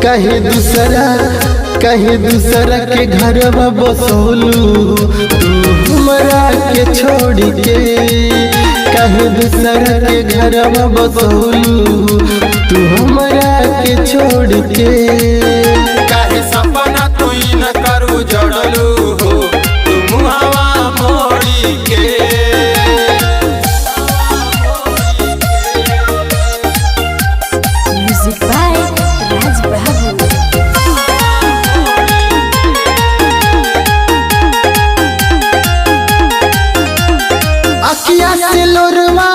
कहीं दूसरा के घर बसोलू तू हमरा के छोड़ के। कहीं दूसरा के घर बसोलू तू हमरा के छोड़ के। काहे सपना तू न करू जड़लू हो तू मुहावा मोड़ी के। Music by Raj Babu। अखिया से लोरवा